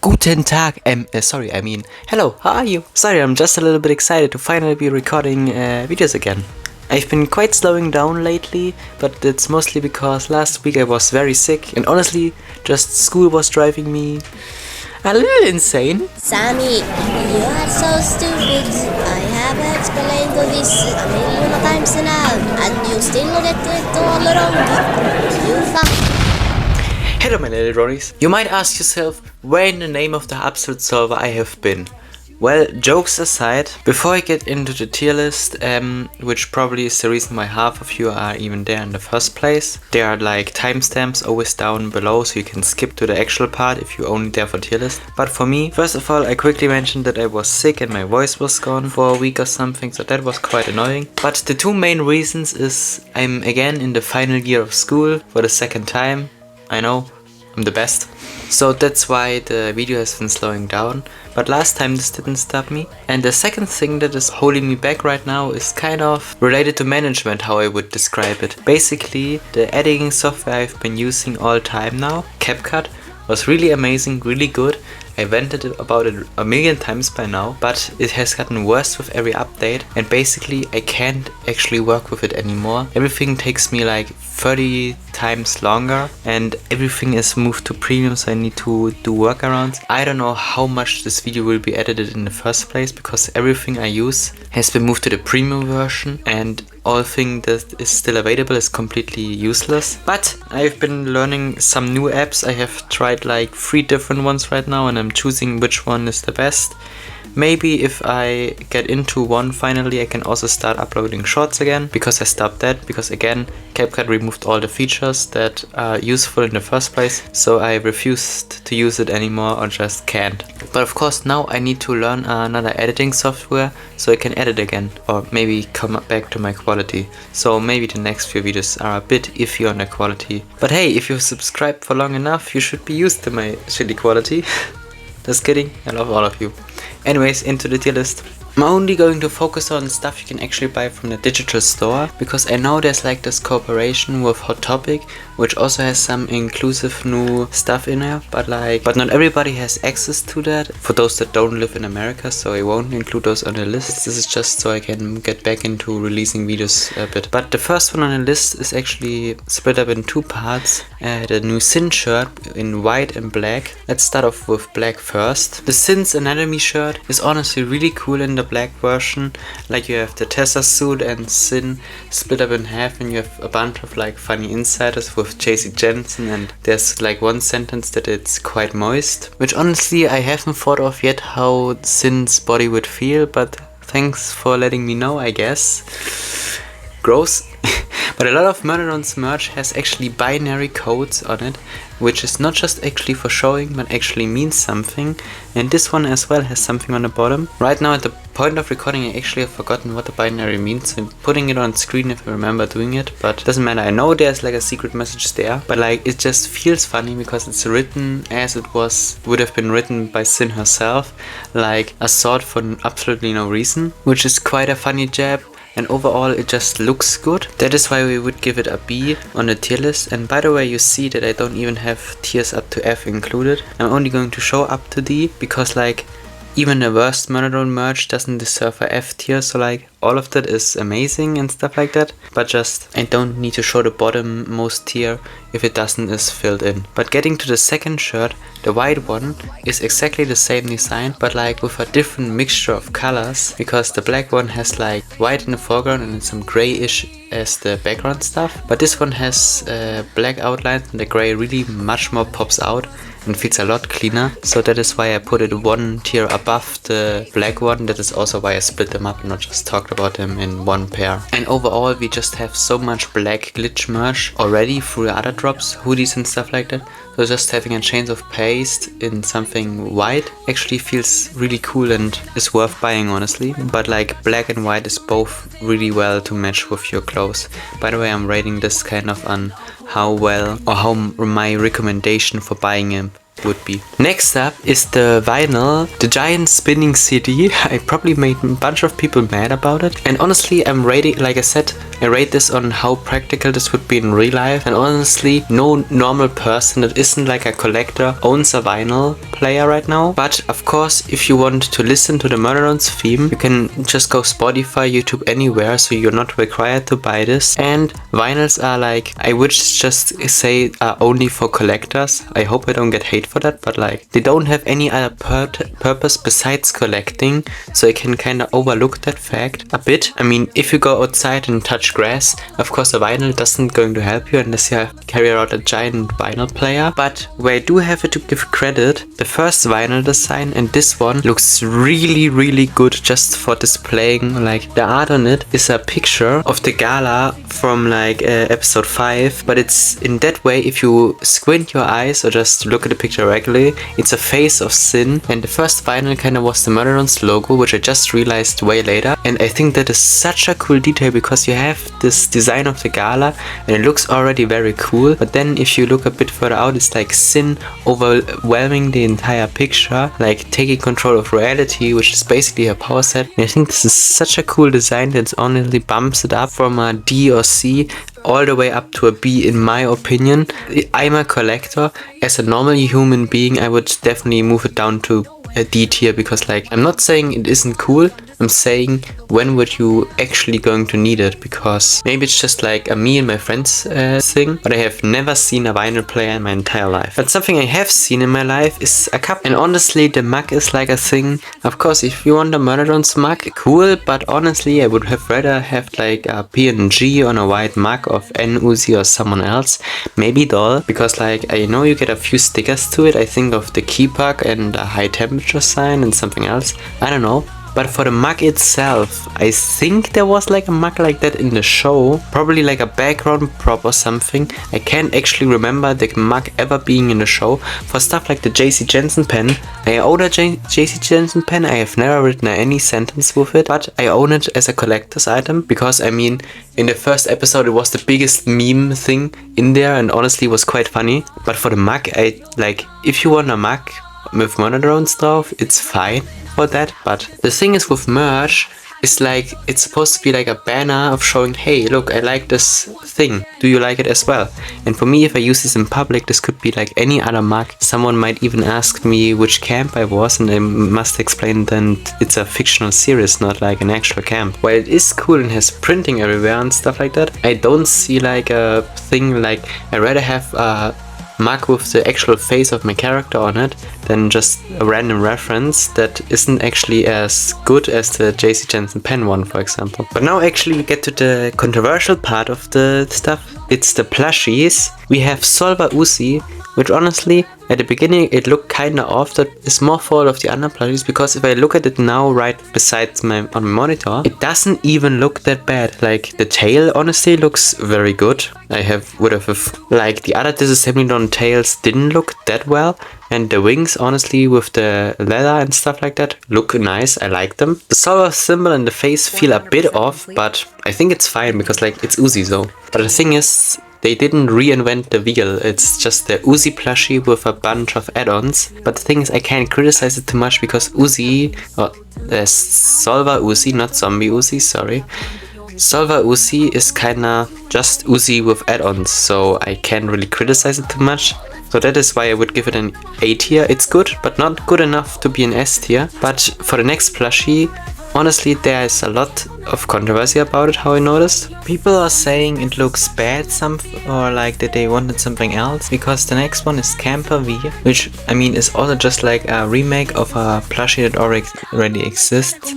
Guten Tag, hello, how are you? Sorry, I'm just a little bit excited to finally be recording videos again. I've been quite slowing down lately, but it's mostly because last week I was very sick and honestly, just school was driving me a little insane. Sammy, you are so stupid. I have explained this a million times now, and you still get it all wrong. You fuck. Hello my little Rories. You might ask yourself, where in the name of the absolute solver I have been? Well, jokes aside, before I get into the tier list, which probably is the reason why half of you are even there in the first place, there are like timestamps always down below so you can skip to the actual part if you're only there for tier list. But for me, first of all, I quickly mentioned that I was sick and my voice was gone for a week or something, so that was quite annoying. But the two main reasons is I'm again in the final year of school for the second time. I know, I'm the best. So that's why the video has been slowing down, but last time this didn't stop me. And the second thing that is holding me back right now is kind of related to management, how I would describe it. Basically, the editing software I've been using all time now, CapCut, was really amazing, really good. I vented about it a million times by now, but it has gotten worse with every update and basically I can't actually work with it anymore. Everything takes me like 30 times longer and everything is moved to premium, so I need to do workarounds. I don't know how much this video will be edited in the first place because everything I use has been moved to the premium version and all thing that is still available is completely useless. But I've been learning some new apps. I have tried like 3 different ones right now and I'm choosing which one is the best. Maybe if I get into one finally I can also start uploading shorts again, because I stopped that because again CapCut removed all the features that are useful in the first place, so I refused to use it anymore or just can't. But of course now I need to learn another editing software so I can edit again or maybe come back to my quality. So maybe the next few videos are a bit iffy on the quality. But hey, if you've subscribed for long enough you should be used to my shitty quality. Just kidding, I love all of you. Anyways, into the tier list. I'm only going to focus on stuff you can actually buy from the digital store, because I know there's like this cooperation with Hot Topic, which also has some inclusive new stuff in there, but not everybody has access to that. For those that don't live in America, so I won't include those on the list. This is just so I can get back into releasing videos a bit. But the first one on the list is actually split up in 2 parts. The new Sin shirt in white and black. Let's start off with black first. The Sin's Anatomy shirt is honestly really cool in the black version. Like you have the Tessa suit and Sin split up in half and you have a bunch of like funny insiders with JC Jensen, and there's like one sentence that it's quite moist, which honestly I haven't thought of yet how Sin's body would feel, but thanks for letting me know, I guess. Gross. But a lot of Murderon's merch has actually binary codes on it, which is not just actually for showing, but actually means something. And this one as well has something on the bottom. Right now at the point of recording I actually have forgotten what the binary means. So I'm putting it on screen if I remember doing it, but it doesn't matter. I know there's like a secret message there, but like it just feels funny because it's written as it would have been written by Sin herself, like a sword for absolutely no reason, which is quite a funny jab. And overall it just looks good. That is why we would give it a B on the tier list. And by the way, you see that I don't even have tiers up to F included. I'm only going to show up to D because like even the worst Murderon merch doesn't deserve a F tier, so like all of that is amazing and stuff like that, but just I don't need to show the bottom most tier if it doesn't is filled in. But getting to the second shirt, the white one is exactly the same design but like with a different mixture of colors, because the black one has like white in the foreground and some grayish as the background stuff, but this one has black outlines and the gray really much more pops out and feels a lot cleaner. So that is why I put it 1 tier above the black one. That is also why I split them up and not just talked about them in one pair. And overall we just have so much black glitch merch already through the other drops, hoodies and stuff like that. So just having a change of paste in something white actually feels really cool and is worth buying honestly. But like black and white is both really well to match with your clothes. By the way, I'm rating this kind of on how well or how my recommendation for buying a would be. Next up is the vinyl, the giant spinning CD. I probably made a bunch of people mad about it. And honestly, I'm rating, like I said, I rate this on how practical this would be in real life. And honestly, no normal person that isn't like a collector owns a vinyl player right now. But of course, if you want to listen to the Murderons theme, you can just go Spotify, YouTube, anywhere. So you're not required to buy this. And vinyls are like, I would just say, are only for collectors. I hope I don't get hate for that, but like they don't have any other purpose besides collecting, so I can kind of overlook that fact a bit. I mean, if you go outside and touch grass, of course a vinyl doesn't going to help you unless you carry out a giant vinyl player. But where I do have to give credit, the first vinyl design and this one looks really good just for displaying. Like the art on it is a picture of the gala from like episode 5, but it's in that way, if you squint your eyes or just look at the picture regularly, it's a face of sin. And the first vinyl kind of was the Murderons logo, which I just realized way later. And I think that is such a cool detail because you have this design of the gala and it looks already very cool. But then if you look a bit further out, it's like sin overwhelming the entire picture, like taking control of reality, which is basically a power set. And I think this is such a cool design that honestly bumps it up from a D or C all the way up to a B in my opinion. I'm a collector. As a normal human being, I would definitely move it down to a D tier because like I'm not saying it isn't cool, I'm saying when would you actually going to need it, because maybe it's just like a me and my friends thing, but I have never seen a vinyl player in my entire life. But something I have seen in my life is a cup, and honestly the mug is like a thing. Of course, if you want a Murderons mug, cool, but honestly I would have rather have like a PNG on a white mug of N-Uzi or someone else, maybe Dollll, because like I know you get a few stickers to it. I think of the key puck and a high temperature sign and something else, I don't know. But for the mug itself, I think there was like a mug like that in the show. Probably like a background prop or something. I can't actually remember the mug ever being in the show. For stuff like the JC Jensen pen, I own a JC Jensen pen. I have never written any sentence with it, but I own it as a collector's item. Because I mean, in the first episode it was the biggest meme thing in there and honestly was quite funny. But for the mug, I like, if you want a mug with Murderons stuff, it's fine for that. But the thing is with merch, it's like it's supposed to be like a banner of showing, hey look, I like this thing, do you like it as well? And for me, if I use this in public, this could be like any other mug. Someone might even ask me which camp I was and I must explain then it's a fictional series, not like an actual camp. While it is cool and has printing everywhere and stuff like that, I don't see like a thing like I rather have a mug with the actual face of my character on it than just a random reference that isn't actually as good as the JC Jensen pen one, for example. But now actually we get to the controversial part of the stuff. It's the plushies. We have Solver Uzi, which honestly at the beginning it looked kinda off. That is more fault of the other plushies, because if I look at it now right besides on my monitor, it doesn't even look that bad. Like the tail honestly looks very good. Would have like the other disassembly on tails didn't look that well, and the wings honestly with the leather and stuff like that look nice. I like them. The Solver symbol and the face feel a bit off, but I think it's fine because like it's Uzi though. But the thing is, they didn't reinvent the wheel, it's just the Uzi plushie with a bunch of add-ons. But the thing is, I can't criticize it too much because Uzi, or Solver Uzi, not Zombie Uzi, sorry. Solver Uzi is kinda just Uzi with add-ons, so I can't really criticize it too much. So that is why I would give it an A tier. It's good, but not good enough to be an S tier. But for the next plushie, honestly, there is a lot of controversy about it, how I noticed. People are saying it looks bad, or like that they wanted something else, because the next one is Camper V, which I mean is also just like a remake of a plushie that already exists.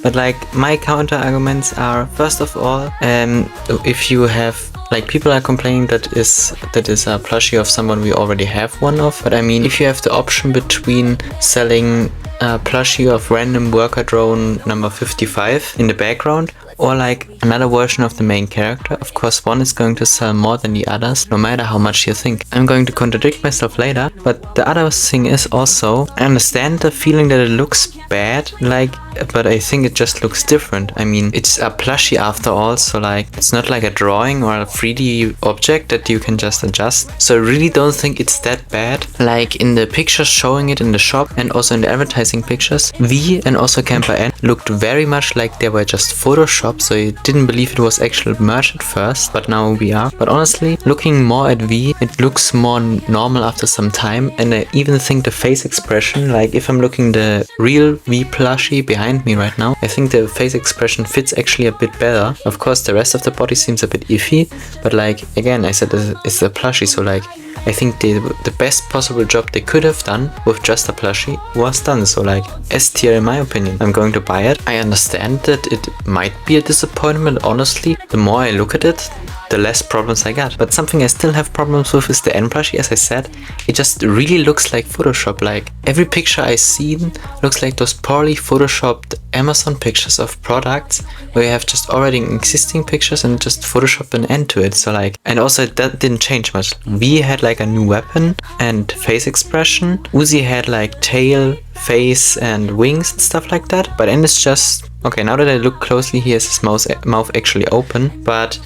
But like my counter arguments are, first of all, if you have, like, people are complaining that is a plushie of someone we already have one of. But I mean, if you have the option between selling a plushie of random worker drone number 55 in the background, or like another version of the main character. Of course, one is going to sell more than the others, no matter how much you think. I'm going to contradict myself later, but the other thing is also, I understand the feeling that it looks bad, like, but I think it just looks different. I mean, it's a plushie after all, so like, it's not like a drawing or a 3D object that you can just adjust. So I really don't think it's that bad. Like in the pictures showing it in the shop and also in the advertising pictures, Withe and also Camper N looked very much like they were just photoshopped, so you didn't believe it was actual merch at first, but now we are. But honestly, looking more at Withe, it looks more normal after some time, and I even think the face expression, like if I'm looking the real Withe plushie behind me right now, I think the face expression fits actually a bit better. Of course, the rest of the body seems a bit iffy, but like, again, I said it's a plushie, so like, I think the best possible job they could have done with just a plushie was done. So like, S tier in my opinion. I'm going to buy it. I understand that it might be a disappointment. Honestly, the more I look at it, the less problems I got. But something I still have problems with is the N plushie. As I said, it just really looks like Photoshop. Like every picture I seen looks like those poorly photoshopped Amazon pictures of products where you have just already existing pictures and just Photoshop an N to it. So like, and also that didn't change much. We had like a new weapon and face expression. Uzi had like tail, face and wings and stuff like that. But N is just, okay, now that I look closely, he has his mouth actually open, but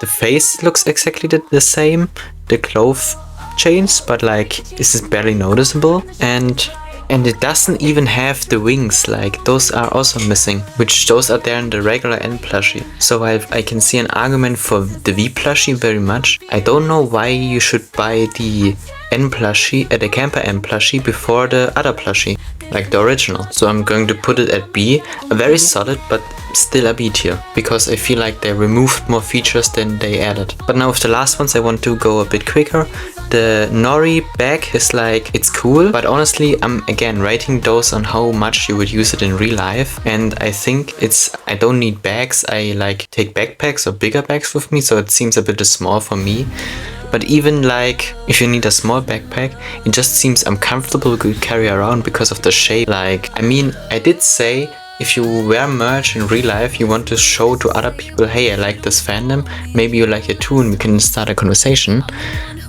the face looks exactly the same. The clothes changed, but like this is barely noticeable, and it doesn't even have the wings. Like those are also missing, which those are there in the regular N plushie. So I can see an argument for the V plushie very much. I don't know why you should buy the N plushie at the Camper N plushie before the other plushie, like the original. So I'm going to put it at B, a very solid but still a B tier, because I feel like they removed more features than they added. But now with the last ones I want to go a bit quicker. The Nori bag is like, it's cool, but honestly I'm again rating those on how much you would use it in real life, and I think I don't need bags. I like take backpacks or bigger bags with me, so it seems a bit too small for me. But even like, if you need a small backpack, it just seems uncomfortable to carry around because of the shape. Like, I mean, I did say, if you wear merch in real life, you want to show to other people, hey, I like this fandom, maybe you like it too, and we can start a conversation.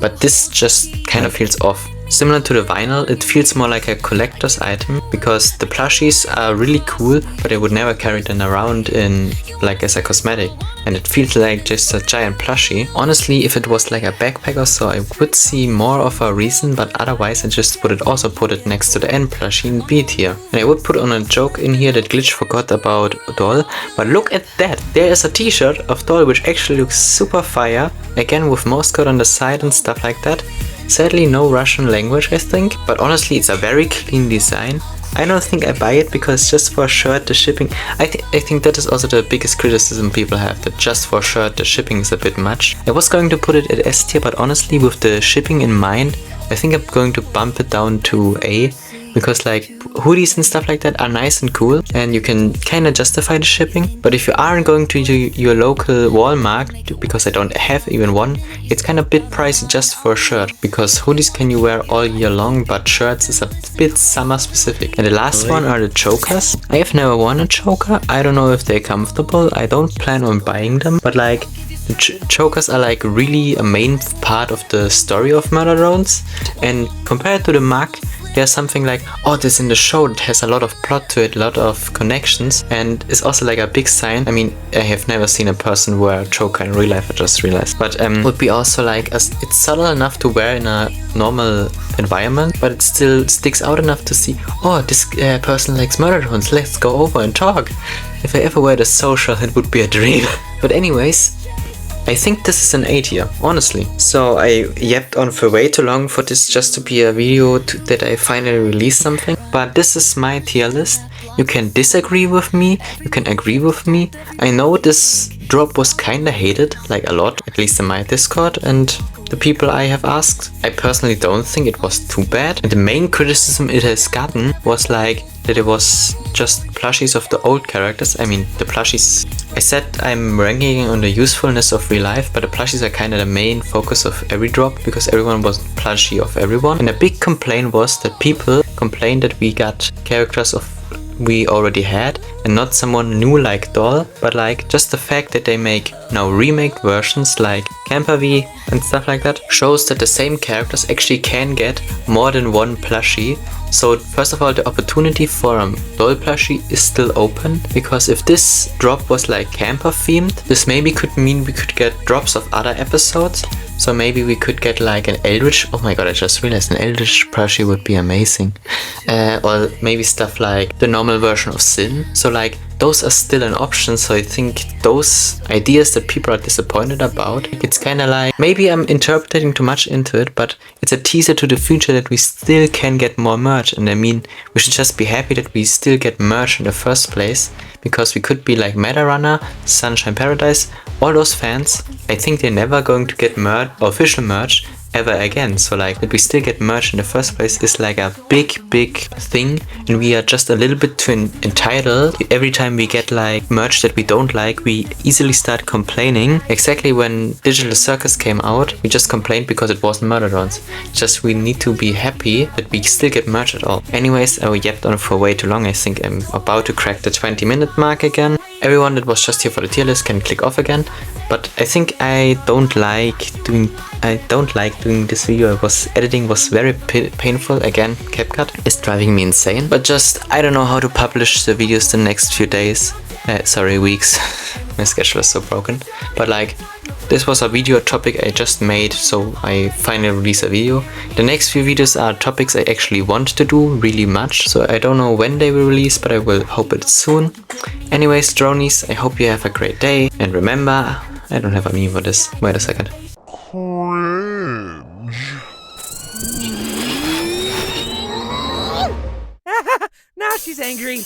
But this just kind of feels off. Similar to the vinyl, it feels more like a collector's item, because the plushies are really cool, but I would never carry them around in like as a cosmetic, and it feels like just a giant plushie. Honestly, if it was like a backpack or so, I would see more of a reason, but otherwise I just would also put it next to the N plushie in B tier. And I would put on a joke in here that Glitch forgot about Dollll, but look at that! There is a t-shirt of Dollll which actually looks super fire, again with Morse code on the side and stuff like that. Sadly no Russian language, I think, but honestly it's a very clean design. I don't think I buy it because just for a shirt the shipping, I think that is also the biggest criticism people have, that just for a shirt the shipping is a bit much. I was going to put it at S tier, but honestly with the shipping in mind, I think I'm going to bump it down to A, because like hoodies and stuff like that are nice and cool and you can kind of justify the shipping. But if you aren't going to your local Walmart, because I don't have even one, it's kind of a bit pricey just for a shirt, because hoodies can you wear all year long, but shirts is a bit summer specific. And the last one are the chokers. I have never worn a choker. I don't know if they're comfortable. I don't plan on buying them, but like the chokers are like really a main part of the story of Murder Drones, and compared to the mug, there's something like, oh, this in the show, it has a lot of plot to it, a lot of connections, and it's also like a big sign. I mean, I have never seen a person wear a choker in real life, I just realized. But would be also like, it's subtle enough to wear in a normal environment, but it still sticks out enough to see, oh, this person likes Murder Drones, let's go over and talk. If I ever were the social, it would be a dream. But anyways, I think this is an A tier, honestly. So I yapped on for way too long for this just to be a video that I finally released something. But this is my tier list. You can disagree with me, you can agree with me. I know this drop was kinda hated, like a lot, at least in my Discord and the people I have asked. I personally don't think it was too bad. And the main criticism it has gotten was like that it was just plushies of the old characters. I mean, the plushies, I said I'm ranking on the usefulness of real life, but the plushies are kind of the main focus of every drop, because everyone was plushie of everyone. And a big complaint was that people complained that we got characters of we already had, and not someone new like Dollll, but like just the fact that they make now remake versions like Camper V and stuff like that shows that the same characters actually can get more than one plushie. So first of all, the opportunity for a Dollll plushie is still open, because if this drop was like camper themed, this maybe could mean we could get drops of other episodes. So maybe we could get like an Eldritch, oh my god, I just realized an Eldritch plushie would be amazing. Or maybe stuff like the normal version of Sin. So like those are still an option, so I think those ideas that people are disappointed about, it's kind of like, maybe I'm interpreting too much into it, but it's a teaser to the future that we still can get more merch. And I mean, we should just be happy that we still get merch in the first place, because we could be like Meta Runner, Sunshine Paradise, all those fans, I think they're never going to get merch, official merch, ever again. So like that we still get merch in the first place is like a big thing, and we are just a little bit too entitled. Every time we get like merch that we don't like, we easily start complaining. Exactly when Digital Circus came out, we just complained because it wasn't Murderons. Just we need to be happy that we still get merch at all. Anyways, I yapped on for way too long. I think I'm about to crack the 20-minute mark again. Everyone that was just here for the tier list can click off again, but I think I don't like doing this video. Editing was very painful. Again, CapCut is driving me insane. But just, I don't know how to publish the videos the next few days. Sorry, weeks. My schedule is so broken. But like, this was a video topic I just made, so I finally released a video. The next few videos are topics I actually want to do really much, so I don't know when they will release, but I will hope it's soon. Anyways, dronies, I hope you have a great day, and remember, I don't have a meme for this. Wait a second. Now she's angry.